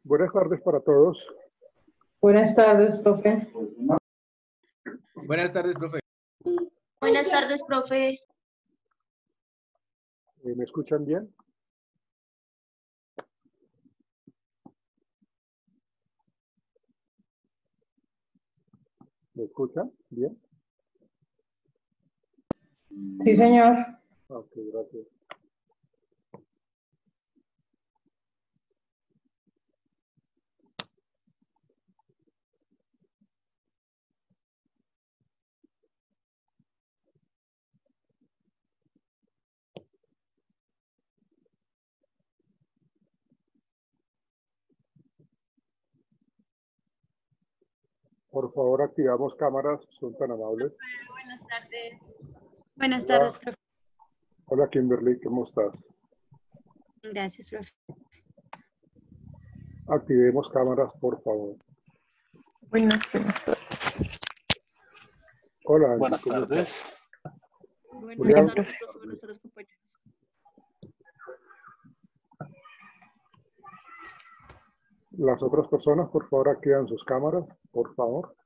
Buenas tardes para todos. Buenas tardes, profe. Buenas tardes, profe. Buenas tardes, profe. ¿Me escuchan bien? ¿Me escuchan bien? Sí, señor. Ok, gracias. Por favor, activamos cámaras, son tan amables. Buenas tardes. Buenas tardes, profe. Hola, Kimberly, ¿cómo estás? Gracias, profe. Activemos cámaras, por favor. Buenas tardes. Hola, Angie, Buenas ¿cómo tardes. estás? Buenas Julián. tardes, profe. Buenas tardes, compañeros. Las otras personas, por favor, activan sus cámaras, por favor.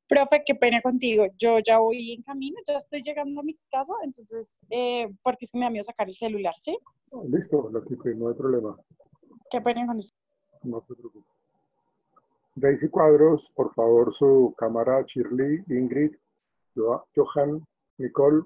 Profe, qué pena contigo. Yo ya voy en camino, ya estoy llegando a mi casa, entonces, porque es que me da miedo sacar el celular, ¿sí? Listo, lo quité, no hay problema. Qué pena con usted. No se preocupe. Daisy Cuadros, por favor, su cámara, Shirley, Ingrid, Johan, Nicole.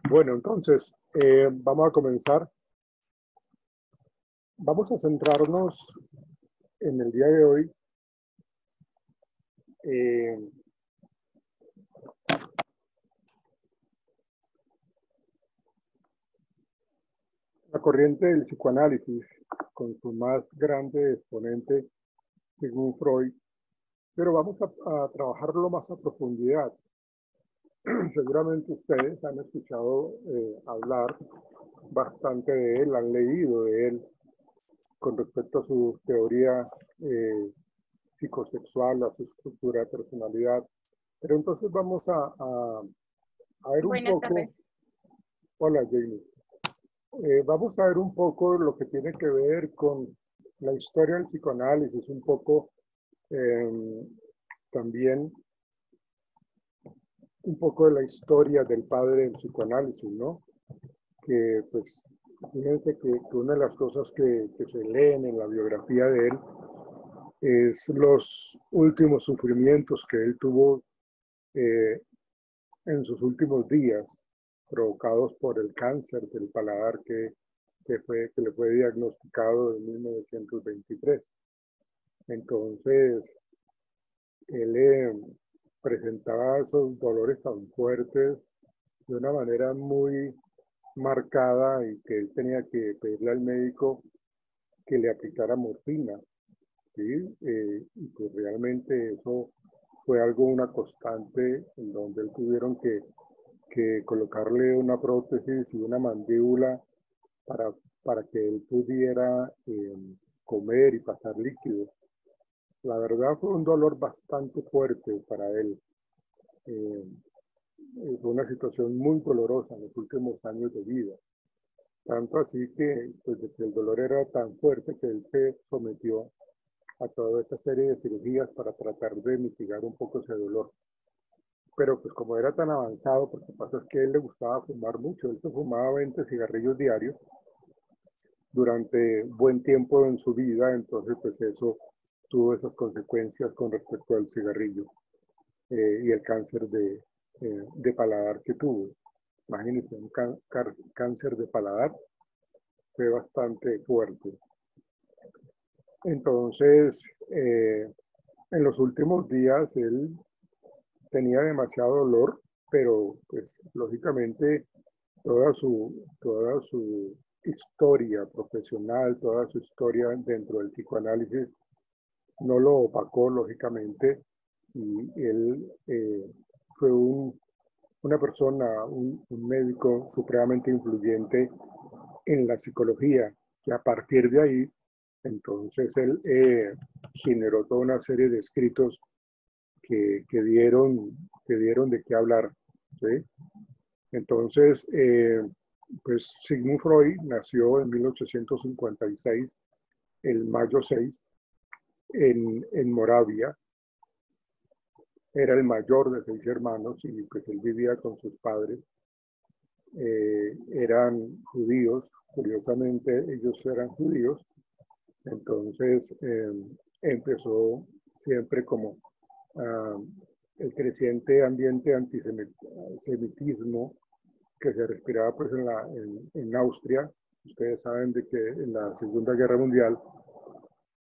Bueno, entonces, vamos a comenzar. Vamos a centrarnos en el día de hoy la corriente del psicoanálisis con su más grande exponente, Sigmund Freud, pero vamos a trabajarlo más a profundidad. Seguramente ustedes han escuchado hablar bastante de él, han leído de él con respecto a su teoría psicosexual, a su estructura de personalidad. Pero entonces vamos a ver un Buenas poco. tardes. Hola, Jamie. Vamos a ver un poco lo que tiene que ver con la historia del psicoanálisis, un poco también un poco de la historia del padre del psicoanálisis, ¿no? Que pues, fíjense que una de las cosas que se leen en la biografía de él es los últimos sufrimientos que él tuvo en sus últimos días, provocados por el cáncer del paladar que le fue diagnosticado en 1923. Entonces, él presentaba esos dolores tan fuertes de una manera muy marcada y que él tenía que pedirle al médico que le aplicara morfina, ¿sí? Y pues realmente eso fue algo, una constante, en donde él tuvieron que colocarle una prótesis y una mandíbula para que él pudiera comer y pasar líquidos. La verdad fue un dolor bastante fuerte para él. Fue una situación muy dolorosa en los últimos años de vida. Tanto así que, pues, de que el dolor era tan fuerte que él se sometió a toda esa serie de cirugías para tratar de mitigar un poco ese dolor. Pero pues como era tan avanzado, porque pasa es que a él le gustaba fumar mucho, él se fumaba 20 cigarrillos diarios durante buen tiempo en su vida, entonces pues eso tuvo esas consecuencias con respecto al cigarrillo y el cáncer de paladar que tuvo. Imagínense, un cáncer de paladar fue bastante fuerte. Entonces, en los últimos días él tenía demasiado dolor, pero pues lógicamente toda su historia profesional, toda su historia dentro del psicoanálisis no lo opacó lógicamente y él fue una persona, un médico supremamente influyente en la psicología, que a partir de ahí, entonces él generó toda una serie de escritos que dieron de qué hablar. ¿Sí? Entonces, pues Sigmund Freud nació en 1856, el mayo 6, en Moravia. Era el mayor de 6 hermanos y pues él vivía con sus padres. Eran judíos, curiosamente ellos eran judíos. Entonces empezó siempre como el creciente ambiente antisemitismo que se respiraba pues en Austria. Ustedes saben de que en la Segunda Guerra Mundial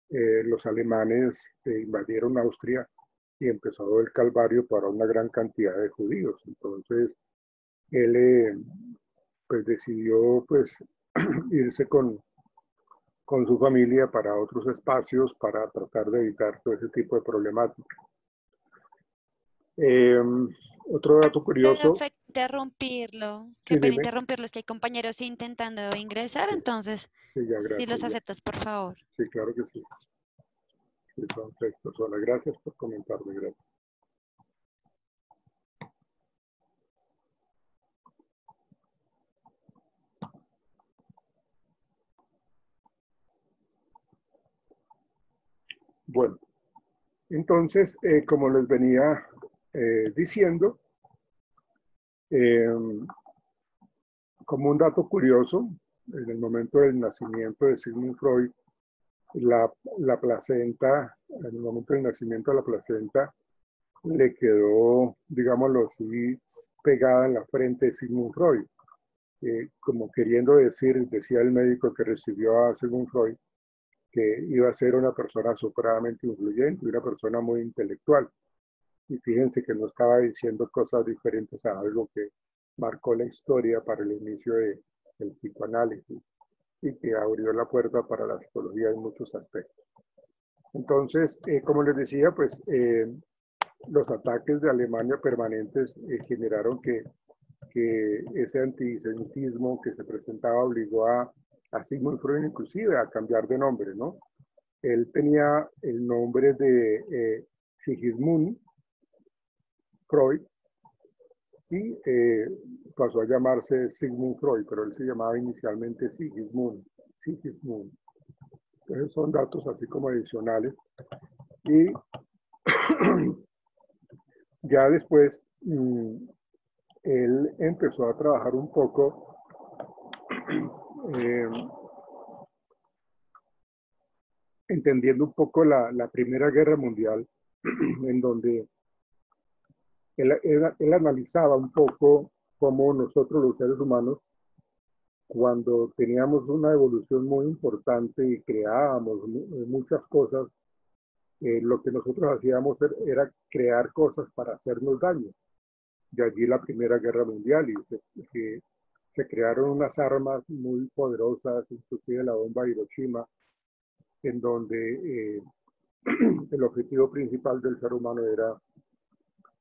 los alemanes invadieron Austria y empezó el calvario para una gran cantidad de judíos. Entonces él pues decidió pues irse con su familia para otros espacios para tratar de evitar todo ese tipo de problemática. Otro dato curioso. Profe, interrumpirlo. Sí, Qué pena dime. interrumpirlo, es que hay compañeros intentando ingresar, Sí, entonces, sí, ya, si gracias. los Ya. aceptas, por favor. Sí, claro que sí. Sí, son 6 personas. Gracias por comentarme. Gracias. Bueno, entonces, como les venía diciendo, como un dato curioso, en el momento del nacimiento de Sigmund Freud, la placenta, en el momento del nacimiento de la placenta, le quedó, digámoslo así, pegada en la frente de Sigmund Freud. Como queriendo decir, decía el médico que recibió a Sigmund Freud, que iba a ser una persona supremamente influyente, una persona muy intelectual. Y fíjense que no estaba diciendo cosas diferentes a algo que marcó la historia para el inicio del psicoanálisis y que abrió la puerta para la psicología en muchos aspectos. Entonces, como les decía, pues los ataques de Alemania permanentes generaron que ese antisemitismo que se presentaba obligó a Sigmund Freud inclusive a cambiar de nombre, ¿no? Él tenía el nombre de Sigismund Freud y pasó a llamarse Sigmund Freud, pero él se llamaba inicialmente Sigismund. Sigismund. Entonces son datos así como adicionales. Y ya después él empezó a trabajar un poco entendiendo un poco la Primera Guerra Mundial, en donde él analizaba un poco cómo nosotros los seres humanos, cuando teníamos una evolución muy importante y creábamos muchas cosas, lo que nosotros hacíamos era crear cosas para hacernos daño. De allí la Primera Guerra Mundial y se crearon unas armas muy poderosas, inclusive la bomba de Hiroshima, en donde el objetivo principal del ser humano era,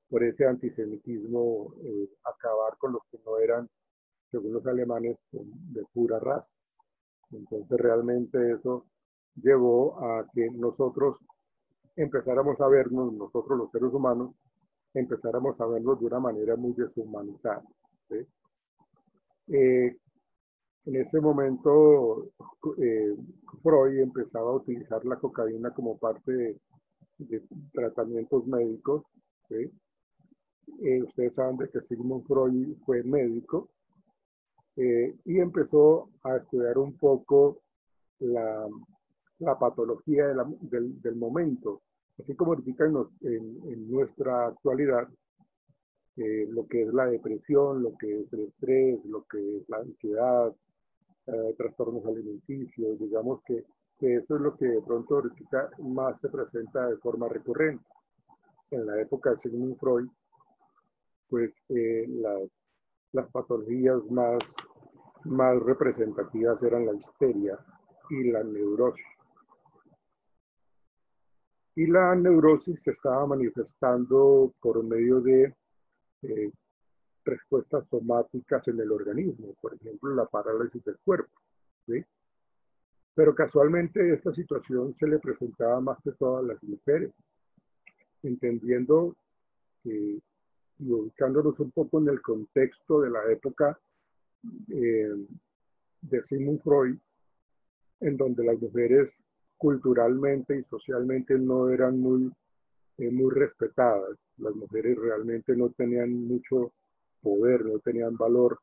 por ese antisemitismo, acabar con los que no eran, según los alemanes, de pura raza. Entonces realmente eso llevó a que nosotros empezáramos a vernos, nosotros los seres humanos, empezáramos a vernos de una manera muy deshumanizada. ¿Sí? En ese momento, Freud empezaba a utilizar la cocaína como parte de tratamientos médicos, ¿sí? Ustedes saben de que Sigmund Freud fue médico y empezó a estudiar un poco la patología del momento, así como ahorita en nuestra actualidad, lo que es la depresión, lo que es el estrés, lo que es la ansiedad, trastornos alimenticios, digamos que eso es lo que de pronto ahorita más se presenta de forma recurrente. En la época de Sigmund Freud, pues las patologías más representativas eran la histeria y la neurosis. Y la neurosis se estaba manifestando por medio de respuestas somáticas en el organismo, por ejemplo, la parálisis del cuerpo, ¿sí? Pero casualmente esta situación se le presentaba más que todas las mujeres, entendiendo y ubicándonos un poco en el contexto de la época de Sigmund Freud, en donde las mujeres culturalmente y socialmente no eran muy respetadas. Las mujeres realmente no tenían mucho poder, no tenían valor,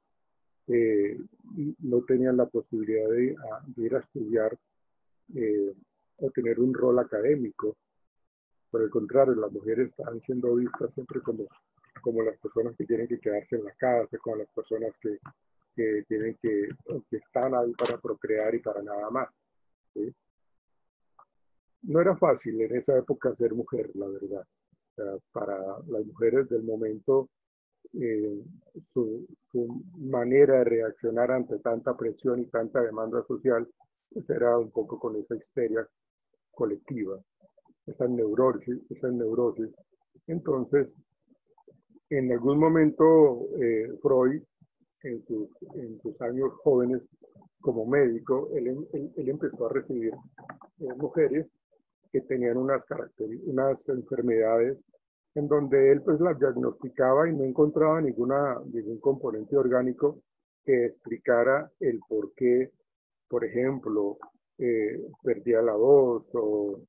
no tenían la posibilidad de ir a estudiar o tener un rol académico. Por el contrario, las mujeres están siendo vistas siempre como las personas que tienen que quedarse en la casa, como las personas que están ahí para procrear y para nada más, ¿sí? No era fácil en esa época ser mujer, la verdad. O sea, para las mujeres del momento, su manera de reaccionar ante tanta presión y tanta demanda social, pues era un poco con esa histeria colectiva, esa neurosis. Entonces, en algún momento, Freud, en sus años jóvenes como médico, él empezó a recibir mujeres que tenían unas enfermedades en donde él pues las diagnosticaba y no encontraba ningún componente orgánico que explicara el por qué, por ejemplo, perdía la voz o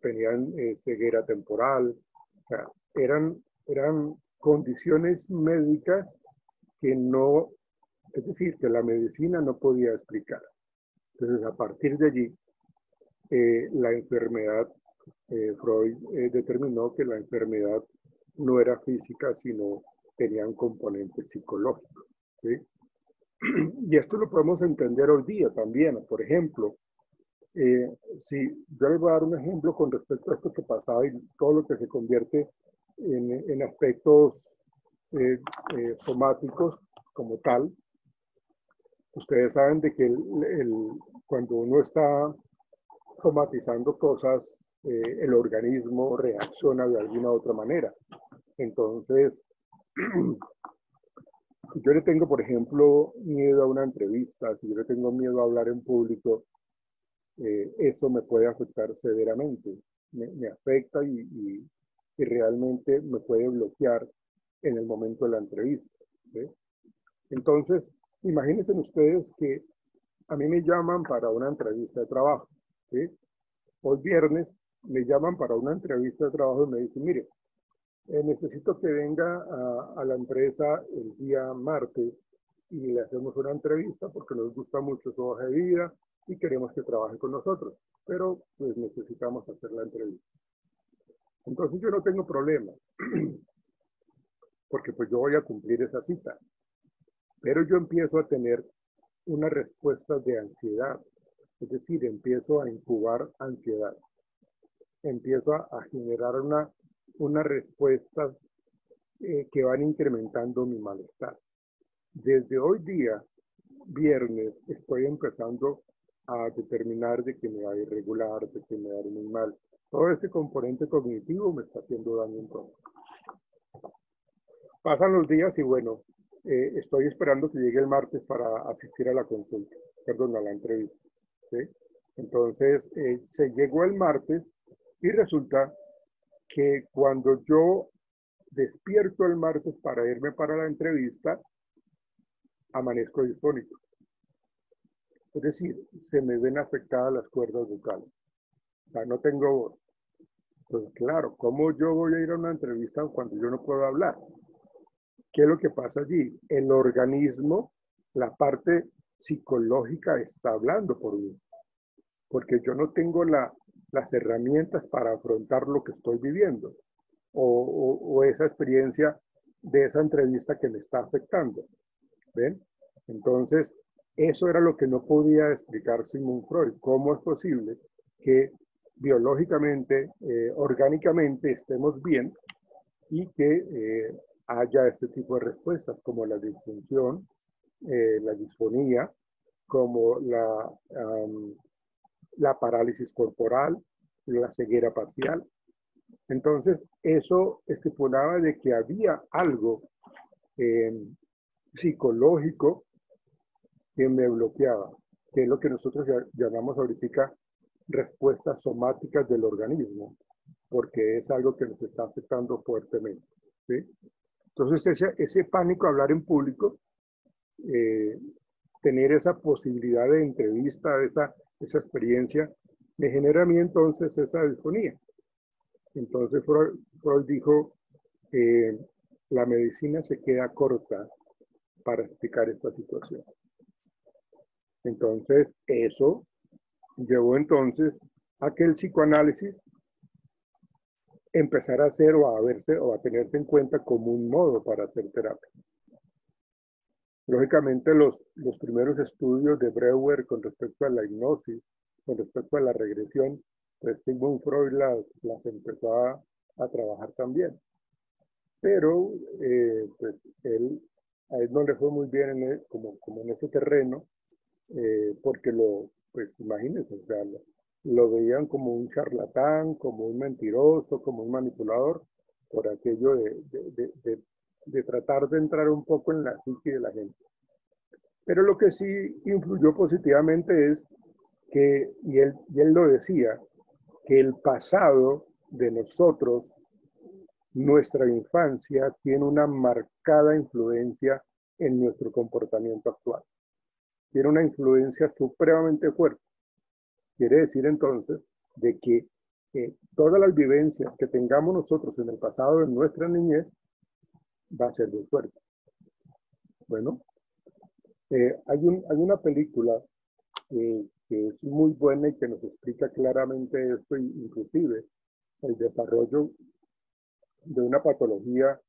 tenían ceguera temporal. O sea, eran condiciones médicas que no, es decir, que la medicina no podía explicar. Entonces, a partir de allí, la enfermedad, Freud determinó que la enfermedad no era física, sino tenía un componente psicológico, ¿sí? Y esto lo podemos entender hoy día también. Por ejemplo, si yo les voy a dar un ejemplo con respecto a esto que pasaba y todo lo que se convierte en aspectos somáticos como tal. Ustedes saben de que cuando uno está somatizando cosas, el organismo reacciona de alguna u otra manera. Entonces, si yo le tengo, por ejemplo, miedo a una entrevista, si yo le tengo miedo a hablar en público, eso me puede afectar severamente. Me afecta y realmente me puede bloquear en el momento de la entrevista, ¿sí? Entonces, imagínense ustedes que a mí me llaman para una entrevista de trabajo, ¿sí? Hoy viernes me llaman para una entrevista de trabajo y me dicen, mire, necesito que venga a la empresa el día martes y le hacemos una entrevista porque nos gusta mucho su hoja de vida y queremos que trabaje con nosotros, pero pues necesitamos hacer la entrevista. Entonces yo no tengo problema, porque pues yo voy a cumplir esa cita, pero yo empiezo a tener unas respuestas de ansiedad, es decir, empiezo a incubar ansiedad, empiezo a generar unas respuestas que van incrementando mi malestar. Desde hoy día, viernes, estoy empezando a determinar de que me va a ir regular, de que me va a ir muy mal. Todo ese componente cognitivo me está haciendo daño entonces. Pasan los días y bueno, estoy esperando que llegue el martes para asistir a la consulta, perdón, a la entrevista, ¿sí? Entonces, se llegó el martes y resulta que cuando yo despierto el martes para irme para la entrevista, amanezco disfónico. Es decir, se me ven afectadas las cuerdas vocales. O sea, no tengo voz. Pues claro, ¿cómo yo voy a ir a una entrevista cuando yo no puedo hablar? ¿Qué es lo que pasa allí? El organismo, la parte psicológica está hablando por mí, porque yo no tengo las herramientas para afrontar lo que estoy viviendo o esa experiencia de esa entrevista que me está afectando. ¿Ven? Entonces, eso era lo que no podía explicar Sigmund Freud. ¿Cómo es posible que biológicamente, orgánicamente estemos bien y que haya este tipo de respuestas como la disfunción, la disfonía, como la parálisis corporal, la ceguera parcial? Entonces, eso estipulaba de que había algo psicológico que me bloqueaba, que es lo que nosotros llamamos ahorita respuestas somáticas del organismo, porque es algo que nos está afectando fuertemente, ¿sí? Entonces, ese pánico a hablar en público, tener esa posibilidad de entrevista, esa experiencia, me genera a mí entonces esa disfonía. Entonces, Freud dijo, la medicina se queda corta para explicar esta situación. Entonces, eso llevó entonces a que el psicoanálisis empezara a hacer o a verse o a tenerse en cuenta como un modo para hacer terapia. Lógicamente, los primeros estudios de Breuer con respecto a la hipnosis, con respecto a la regresión, pues Sigmund Freud las empezó a trabajar también. Pero, pues, a él no le fue muy bien como en ese terreno, porque pues imagínense, o sea, lo veían como un charlatán, como un mentiroso, como un manipulador, por aquello de tratar de entrar un poco en la psique de la gente. Pero lo que sí influyó positivamente es que, y él lo decía, que el pasado de nosotros, nuestra infancia, tiene una marcada influencia en nuestro comportamiento actual. Tiene una influencia supremamente fuerte. Quiere decir entonces de que todas las vivencias que tengamos nosotros en el pasado de nuestra niñez va a ser muy fuerte. Bueno, hay una película que es muy buena y que nos explica claramente esto, inclusive el desarrollo de una patología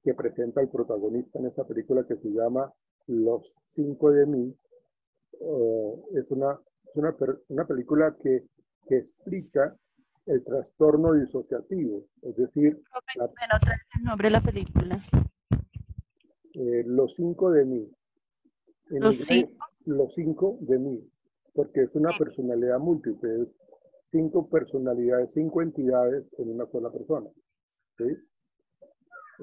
que presenta el protagonista en esa película, que se llama Los 5 de mí. Es una película que explica el trastorno disociativo, es decir, Otra vez el nombre de la película. Los 5 de mí. En Los inglés, 5. los 5 de mí, porque es una personalidad múltiple, es 5 personalidades, 5 entidades en una sola persona, ¿sí?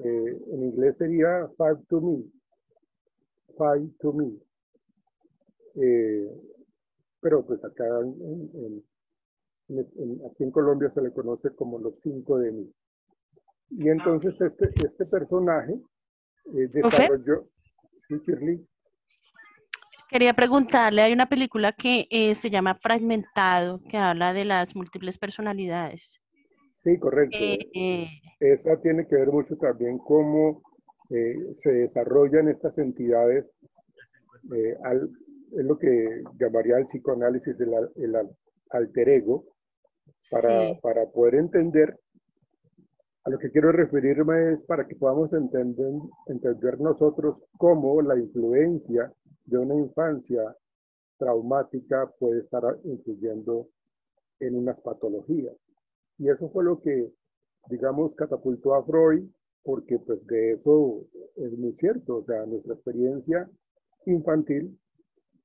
En inglés sería 5 to me, 5 to me. Pero pues acá aquí en Colombia se le conoce como los 5 de mí. Y entonces este personaje desarrolló... Sí, Shirley. Quería preguntarle, hay una película que se llama Fragmentado, que habla de las múltiples personalidades. Sí, correcto. Esa tiene que ver mucho también cómo se desarrollan estas entidades. Es lo que llamaría el psicoanálisis el alter ego, para poder entender. A lo que quiero referirme es para que podamos entender nosotros cómo la influencia de una infancia traumática puede estar influyendo en unas patologías. Y eso fue lo que, digamos, catapultó a Freud, porque pues de eso es muy cierto. O sea, nuestra experiencia infantil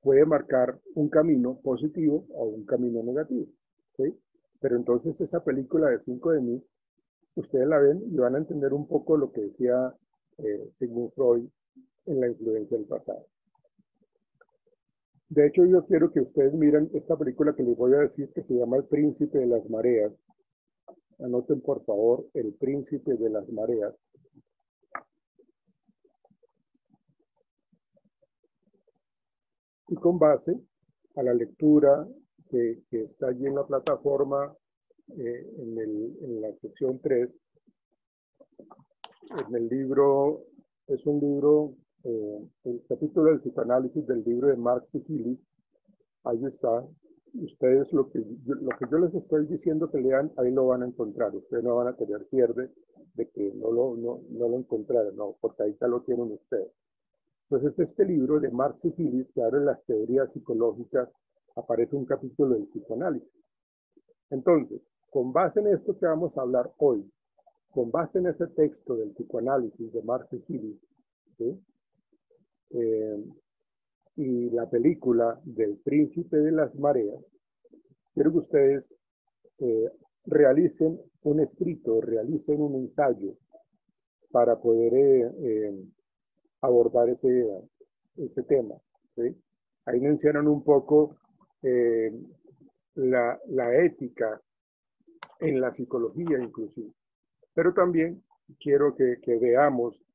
puede marcar un camino positivo o un camino negativo, ¿sí? Pero entonces esa película de 5 de mí, ustedes la ven y van a entender un poco lo que decía Sigmund Freud en la influencia del pasado. De hecho, yo quiero que ustedes miren esta película que les voy a decir, que se llama El Príncipe de las Mareas. Anoten, por favor, El Príncipe de las Mareas. Y con base a la lectura que está allí en la plataforma, en la sección 3, en el libro, es un libro, el capítulo del psicoanálisis del libro de Marx y Hillis, ahí está. Ustedes lo que yo les estoy diciendo que lean, ahí lo van a encontrar. Ustedes no van a tener pierde de que no lo encontraron, no, porque ahí ya lo tienen ustedes. Entonces, este libro de Marx y Hillis, que habla de las teorías psicológicas, aparece un capítulo del psicoanálisis. Entonces, con base en esto que vamos a hablar hoy, con base en ese texto del psicoanálisis de Marx y Hillis, ¿sí? Y la película del Príncipe de las Mareas, quiero que ustedes realicen un escrito, realicen un ensayo para poder abordar ese tema, ¿sí? Ahí mencionan un poco la ética en la psicología inclusive, pero también quiero que veamos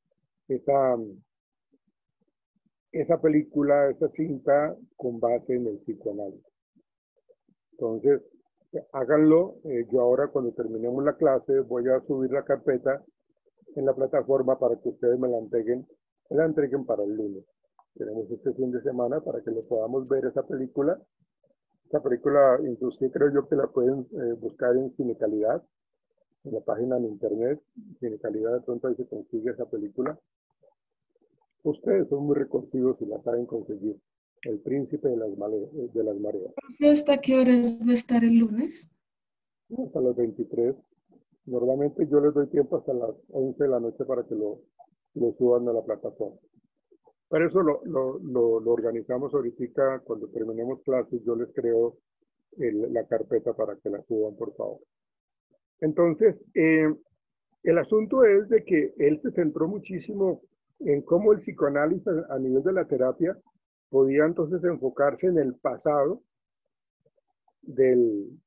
esa película, esa cinta con base en el psicoanálisis. Entonces, háganlo. Yo ahora cuando terminemos la clase voy a subir la carpeta en la plataforma para que ustedes me la entreguen para el lunes. Tenemos este fin de semana para que lo podamos ver esa película. Esta película, inclusive creo yo que la pueden buscar en Cinecalidad, en la página en internet, Cinecalidad, de pronto ahí se consigue esa película. Ustedes son muy recursivos y la saben conseguir. El Príncipe de las Mareas. ¿Hasta qué horas va a estar el lunes? Hasta las 23. Normalmente yo les doy tiempo hasta las 11 de la noche para que lo suban a la plataforma. Pero eso lo organizamos ahorita cuando terminemos clases. Yo les creo la carpeta para que la suban, por favor. Entonces, el asunto es de que él se centró muchísimo en cómo el psicoanálisis a nivel de la terapia podía entonces enfocarse en el pasado del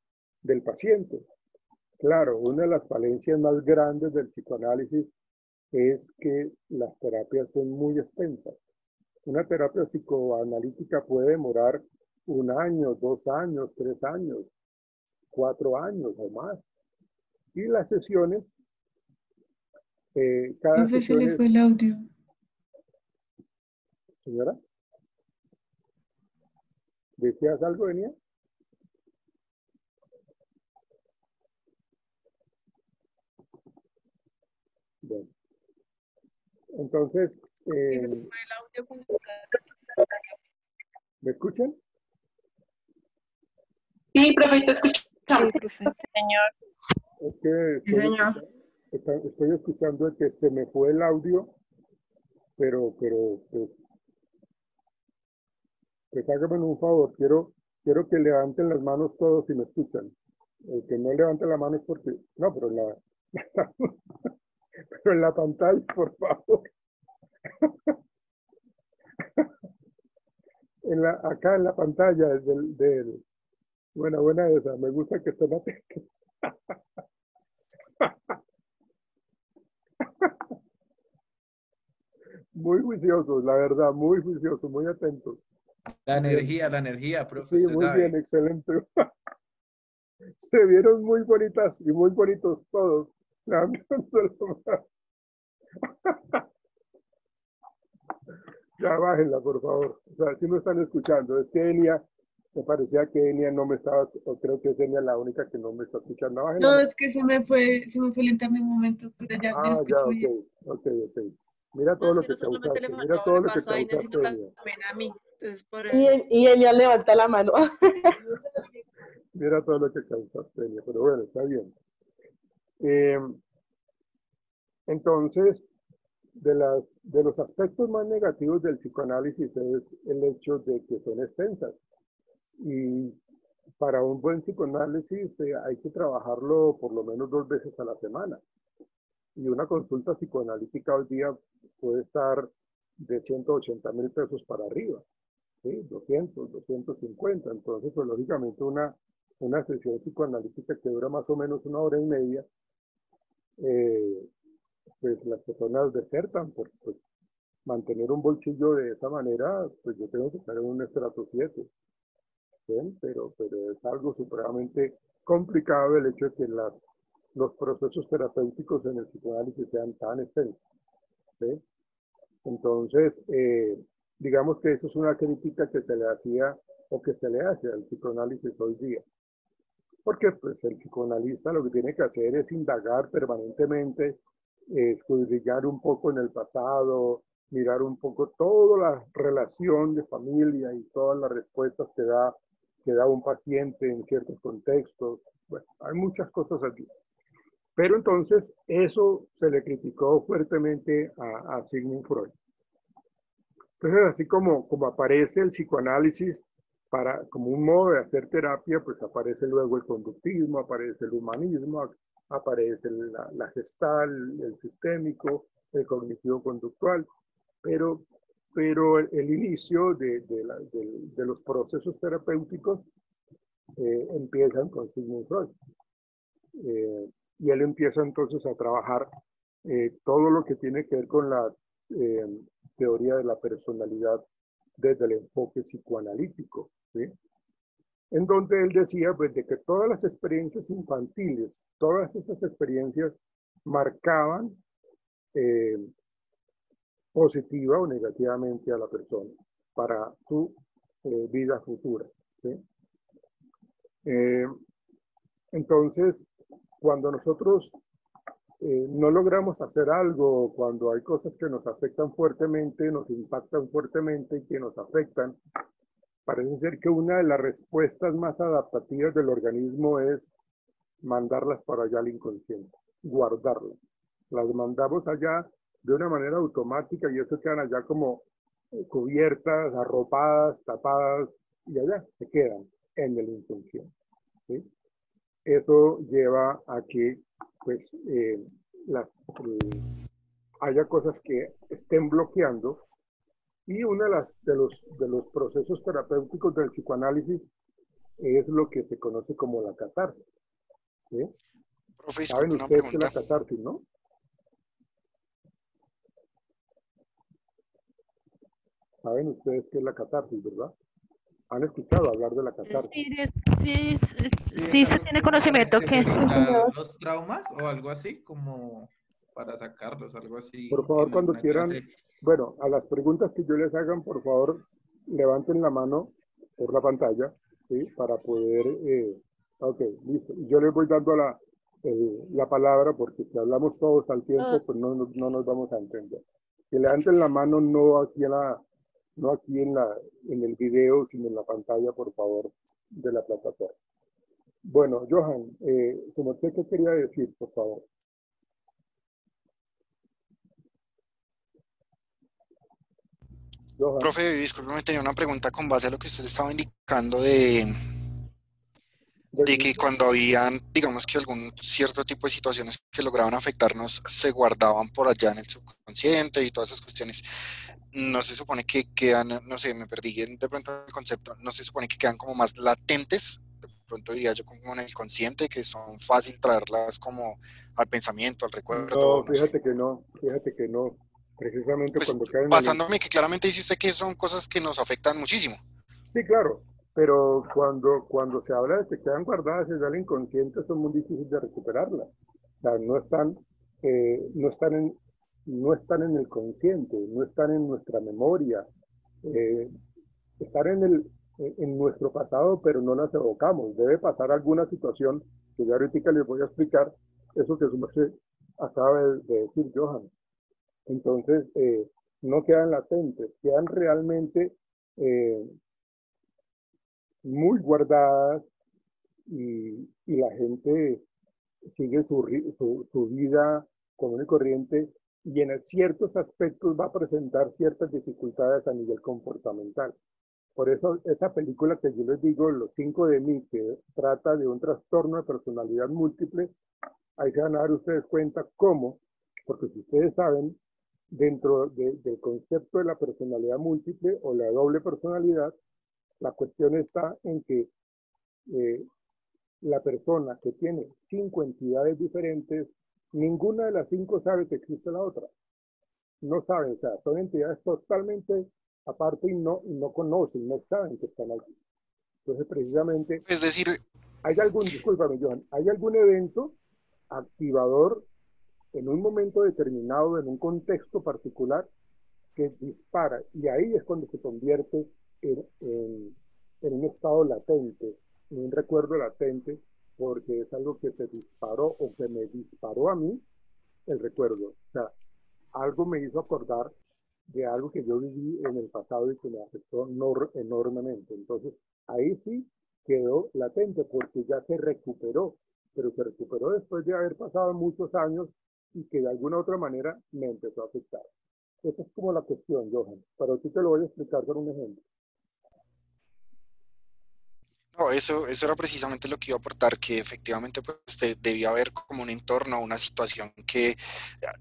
paciente. Claro, una de las falencias más grandes del psicoanálisis es que las terapias son muy extensas. Una terapia psicoanalítica puede demorar 1 año, 2 años, 3 años, 4 años o más. Y las sesiones, cada Profe, se sesión le es... fue el audio. Señora, ¿decías algo, Enia? Bien. Entonces, ¿me escuchan? Sí, profe, te escuchamos. Sí, profe. Señor. Es que Sí, señor. estoy escuchando que se me fue el audio, pero pues háganme un favor, quiero que levanten las manos todos si me escuchan. El que no levante la mano es porque... No, pero pero en la pantalla, por favor. Acá en la pantalla buena esa, me gusta que estén atentos. Muy juiciosos, la verdad, muy juiciosos, muy atentos. La energía, profe, Sí, usted muy sabe. bien, excelente. Se vieron muy bonitas y muy bonitos todos. Ya bájenla, por favor. O sea, si me están escuchando. Es que Enia, me parecía que Enia no me estaba, o creo que es Enia la única que no me está escuchando. Bájenla. No, es que se me fue el internet un momento, pero ya lo Ya, escucho ok, bien. ok. Mira todo No, es lo que que no solamente le causaste. Mira faltó todo el lo que paso a Ines, causaste, sino Enia. también a mí. Entonces, por Y ella levanta la mano. Mira todo lo que causaste, Enia. Pero bueno, está bien. Entonces, de los aspectos más negativos del psicoanálisis es el hecho de que son extensas. Y para un buen psicoanálisis hay que trabajarlo por lo menos 2 veces a la semana. Y una consulta psicoanalítica hoy día puede estar de 180.000 pesos para arriba, ¿sí? 200, 250. Entonces, pues lógicamente una sesión psicoanalítica que dura más o menos 1 hora y media, pues las personas desertan por pues, mantener un bolsillo de esa manera. Pues yo tengo que estar en un estrato 7. ¿ven? Pero es algo supremamente complicado el hecho de que los procesos terapéuticos en el psicoanálisis sean tan extensos. ¿Sí? Entonces, digamos que eso es una crítica que se le hacía o que se le hace al psicoanálisis hoy día. Porque pues, el psicoanalista lo que tiene que hacer es indagar permanentemente, escudriñar un poco en el pasado, mirar un poco toda la relación de familia y todas las respuestas que da un paciente en ciertos contextos. Bueno, hay muchas cosas aquí. Pero entonces eso se le criticó fuertemente a Sigmund Freud. Entonces, así como aparece el psicoanálisis como un modo de hacer terapia, pues aparece luego el conductismo, aparece el humanismo, aparece la gestal, el sistémico, el cognitivo-conductual, pero el inicio de los procesos terapéuticos empiezan con Sigmund Freud. Y él empieza entonces a trabajar todo lo que tiene que ver con la teoría de la personalidad desde el enfoque psicoanalítico, ¿sí? En donde él decía pues, de que todas las experiencias infantiles, todas esas experiencias marcaban positiva o negativamente a la persona para su vida futura, ¿sí? Entonces, cuando nosotros no logramos hacer algo, cuando hay cosas que nos afectan fuertemente, nos impactan fuertemente y que nos afectan, parece ser que una de las respuestas más adaptativas del organismo es mandarlas para allá al inconsciente, guardarlas. Las mandamos allá de una manera automática y eso quedan allá como cubiertas, arropadas, tapadas y allá se quedan en el inconsciente, ¿sí? Eso lleva a que pues, haya cosas que estén bloqueando y uno de los procesos terapéuticos del psicoanálisis es lo que se conoce como la catarsis, ¿sí? Profe, ¿Saben disculpe una ustedes qué es pregunta. la catarsis, no? ¿Saben ustedes qué es la catarsis, verdad? ¿Han escuchado hablar de la catarsis? Sí, Sí, es se algo tiene como para conocimiento que exteriorizar los traumas o algo así, como para sacarlos, algo así Por favor, en cuando alguna quieran, clase. bueno, a las preguntas que yo les hagan, por favor, levanten la mano por la pantalla, ¿sí? Para poder, ok, listo. Yo les voy dando la palabra porque si hablamos todos al tiempo, pues no nos vamos a entender. Que levanten la mano no aquí en el video, sino en la pantalla, por favor, de la plataforma. Bueno, Johan, su merced, ¿qué quería decir, por favor? Johan. Profe, discúlpeme, tenía una pregunta con base a lo que usted estaba indicando de que cuando habían, digamos que algún cierto tipo de situaciones que lograban afectarnos, se guardaban por allá en el subconsciente y todas esas cuestiones. No se supone que quedan, no sé, me perdí de pronto el concepto, no se supone que quedan como más latentes, de pronto diría yo como en el consciente, que son fácil traerlas como al pensamiento, al recuerdo, No, no sé. fíjate que no. Precisamente Pues cuando caen en el... basándome que claramente dice usted que son cosas que nos afectan muchísimo. Sí, claro, pero cuando se habla de que quedan guardadas en el inconsciente, son muy difíciles de recuperarlas. O sea, no están en el consciente, no están en nuestra memoria. Eh, Están en nuestro pasado, pero no las evocamos. Debe pasar alguna situación que ya ahorita les voy a explicar, eso que su merced acaba de decir, Johan. Entonces, no quedan latentes, quedan realmente muy guardadas y la gente sigue su vida común y corriente y en ciertos aspectos va a presentar ciertas dificultades a nivel comportamental. Por eso esa película que yo les digo, Los 5 de mí, que trata de un trastorno de personalidad múltiple, ahí se van a dar ustedes cuenta cómo, porque si ustedes saben, dentro del concepto de la personalidad múltiple o la doble personalidad, la cuestión está en que la persona que tiene 5 entidades diferentes, ninguna de las 5 sabe que existe la otra. No saben, o sea, son entidades totalmente aparte y no conocen, no saben que están aquí. Entonces, precisamente, Es decir, ¿hay algún, discúlpame, Johan, ¿hay algún evento activador en un momento determinado, en un contexto particular, que dispara? Y ahí es cuando se convierte en un estado latente, en un recuerdo latente, porque es algo que se disparó o que me disparó a mí el recuerdo. O sea, algo me hizo acordar de algo que yo viví en el pasado y que me afectó enormemente. Entonces, ahí sí quedó latente porque ya se recuperó, pero se recuperó después de haber pasado muchos años y que de alguna otra manera me empezó a afectar. Esa es como la cuestión, Johan. Pero sí te lo voy a explicar con un ejemplo. no, eso era precisamente lo que iba a aportar, que efectivamente pues, debía haber como un entorno, una situación que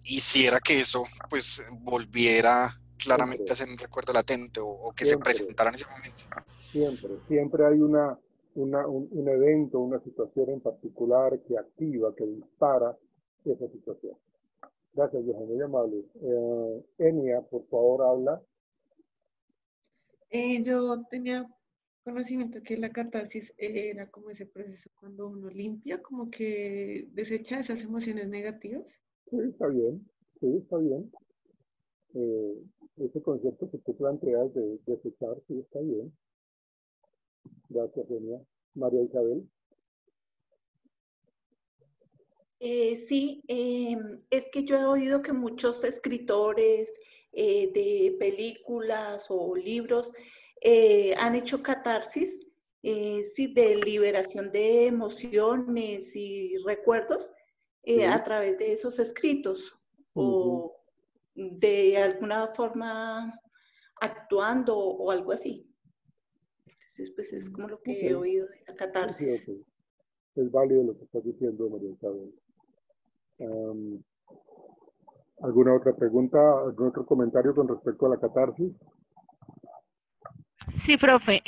hiciera que eso pues volviera claramente Siempre, a ser un recuerdo latente o que se siempre, presentara en ese momento. siempre hay un evento, una situación en particular que activa, que dispara esa situación. Gracias, Johan, muy amable. Enia, por favor, habla. Yo tenía conocimiento que la catarsis era como ese proceso cuando uno limpia, como que desecha esas emociones negativas. Sí, está bien. Sí, está bien. Ese concepto que tú planteas de desechar, sí, está bien. Gracias, Enia. María Isabel. Sí, es que yo he oído que muchos escritores de películas o libros han hecho catarsis, sí, de liberación de emociones y recuerdos a Sí. través de esos escritos Ujú. o de alguna forma actuando o algo así. Entonces, pues es como lo Ok. que he oído de la Sí, sí, catarsis. ok. Es válido lo que estás diciendo, María Isabel. ¿Alguna otra pregunta, algún otro comentario con respecto a la catarsis? Sí, profe,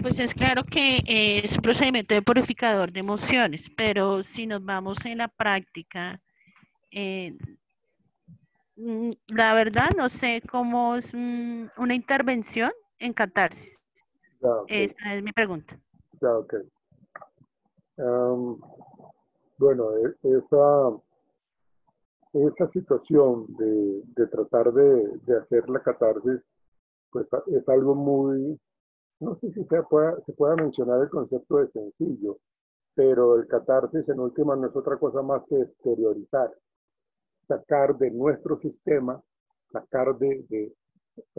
pues es claro que es un procedimiento de purificador de emociones, pero si nos vamos en la práctica, eh, la verdad no sé cómo es una intervención en catarsis. Ya, ok. Esa es mi pregunta. Ya, ok. Bueno, esa situación de tratar de hacer la catarsis, pues es algo muy, no sé si se pueda mencionar el concepto de sencillo, pero el catarsis en última no es otra cosa más que exteriorizar, sacar de nuestro sistema, sacar o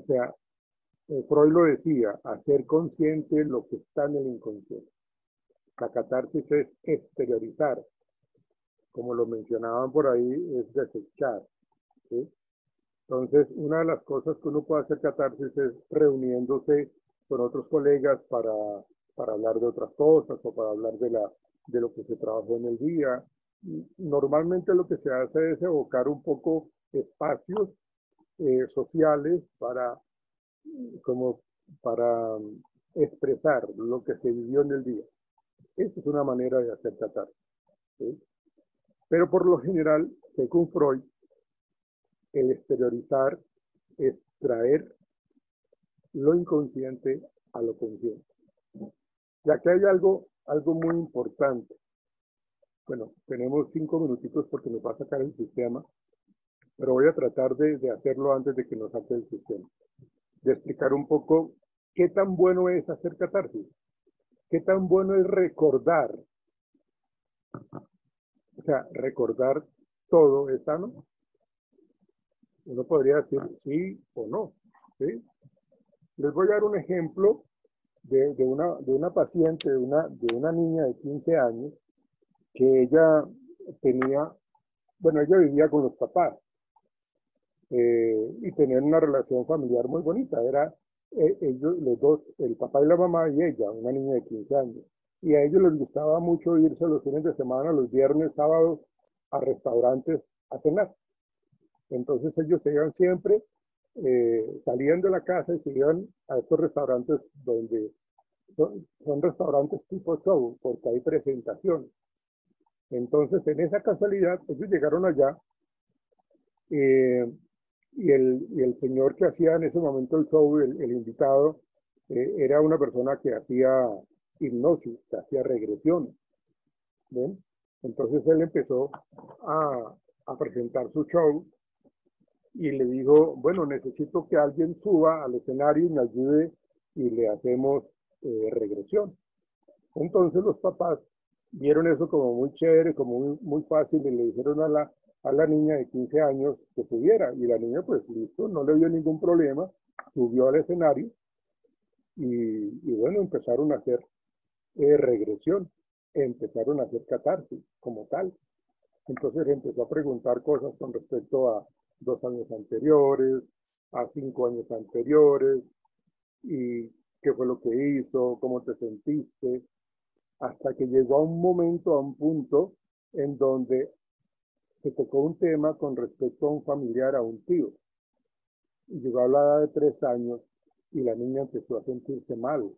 sea, Freud lo decía, hacer consciente lo que está en el inconsciente. La catarsis es exteriorizar, como lo mencionaban por ahí, es desechar, ¿sí? Entonces, una de las cosas que uno puede hacer catarsis es reuniéndose con otros colegas para hablar de otras cosas o para hablar de lo que se trabajó en el día. Normalmente lo que se hace es evocar un poco espacios sociales como para expresar lo que se vivió en el día. Esa es una manera de hacer catarsis, ¿sí? Pero por lo general, según Freud, el exteriorizar es traer lo inconsciente a lo consciente. Ya que hay algo muy importante. Bueno, tenemos 5 minutitos porque nos va a sacar el sistema, pero voy a tratar de hacerlo antes de que nos saque el sistema. De explicar un poco qué tan bueno es hacer catarsis, qué tan bueno es recordar. O sea, recordar todo es sano. Uno podría decir sí o no, ¿sí? Les voy a dar un ejemplo de una paciente, de una niña de 15 años, que ella tenía, bueno, ella vivía con los papás y tenían una relación familiar muy bonita. Era ellos, los dos, el papá y la mamá y ella, una niña de 15 años. Y a ellos les gustaba mucho irse los fines de semana, los viernes, sábados, a restaurantes a cenar. Entonces ellos se iban siempre, salían de la casa y se iban a estos restaurantes donde son restaurantes tipo show, porque hay presentación. Entonces, en esa casualidad, ellos llegaron allá eh, y el señor que hacía en ese momento el show, el invitado, era una persona que hacía hipnosis, que hacía regresión. ¿Ven? Entonces él empezó a presentar su show y le dijo, bueno, necesito que alguien suba al escenario y me ayude y le hacemos regresión. Entonces los papás vieron eso como muy chévere, como muy fácil, y le dijeron a la niña de 15 años que subiera. Y la niña, pues listo, no le dio ningún problema, subió al escenario y bueno, empezaron a hacer regresión, empezaron a hacer catarsis como tal. Entonces empezó a preguntar cosas con respecto a 2 años anteriores, a 5 años anteriores, y qué fue lo que hizo, cómo te sentiste, hasta que llegó a un momento, a un punto en donde se tocó un tema con respecto a un familiar, a un tío. Y llegó a la edad de 3 años y la niña empezó a sentirse mal.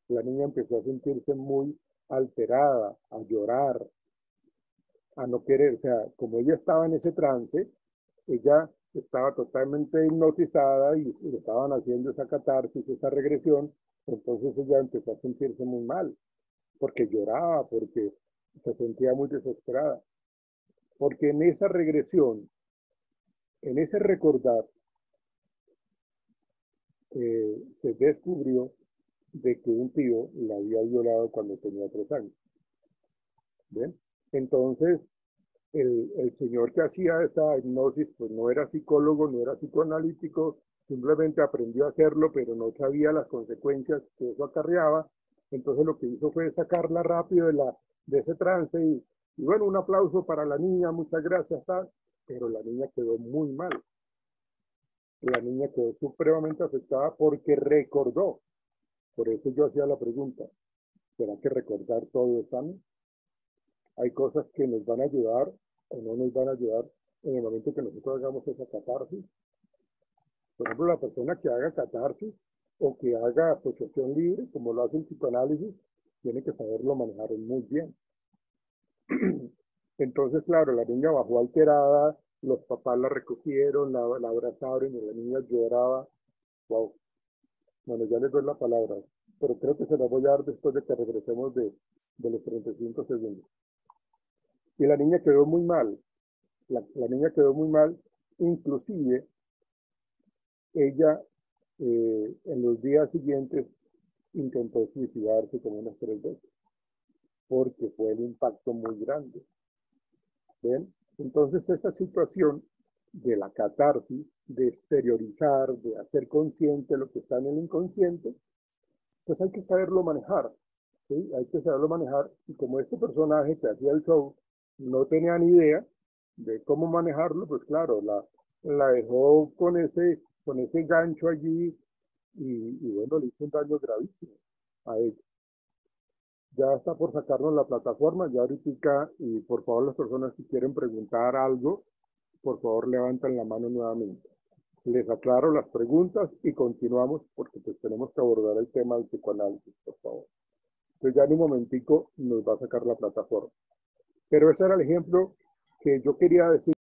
La niña empezó a sentirse muy alterada, a llorar, a no querer, o sea, como ella estaba en ese trance, ella estaba totalmente hipnotizada y le estaban haciendo esa catarsis, esa regresión, entonces ella empezó a sentirse muy mal, porque lloraba, porque se sentía muy desesperada, porque en esa regresión, en ese recordar, se descubrió de que un tío la había violado cuando tenía 3 años. ¿Ven? Entonces, el señor que hacía esa hipnosis, pues no era psicólogo, no era psicoanalítico, simplemente aprendió a hacerlo, pero no sabía las consecuencias que eso acarreaba. Entonces lo que hizo fue sacarla rápido de ese trance y bueno, un aplauso para la niña, muchas gracias, tal, pero la niña quedó muy mal. La niña quedó supremamente afectada porque recordó. Por eso yo hacía la pregunta, ¿será que recordar todo es sano? Hay cosas que nos van a ayudar o no nos van a ayudar en el momento que nosotros hagamos esa catarsis. Por ejemplo, la persona que haga catarsis o que haga asociación libre, como lo hace el psicoanálisis, tiene que saberlo manejar muy bien. Entonces, claro, la niña bajó alterada, los papás la recogieron, la abrazaron y la niña lloraba. Wow. Bueno, ya les doy la palabra, pero creo que se la voy a dar después de que regresemos de los 35 segundos. Y la niña quedó muy mal. La niña quedó muy mal, inclusive ella en los días siguientes intentó suicidarse como unas 3 veces, porque fue el impacto muy grande. ¿Ven? Entonces esa situación de la catarsis, de exteriorizar, de hacer consciente lo que está en el inconsciente, pues hay que saberlo manejar, ¿sí? Hay que saberlo manejar, y como este personaje que hacía el show no tenía ni idea de cómo manejarlo, pues claro, la dejó con ese gancho allí y bueno, le hizo un daño gravísimo a ella. Ya está por sacarnos la plataforma, ya ahorita, y por favor las personas que quieren preguntar algo, por favor levanten la mano nuevamente. Les aclaro las preguntas y continuamos porque pues tenemos que abordar el tema del psicoanálisis, por favor. Entonces ya en un momentico nos va a sacar la plataforma. Pero ese era el ejemplo que yo quería decir.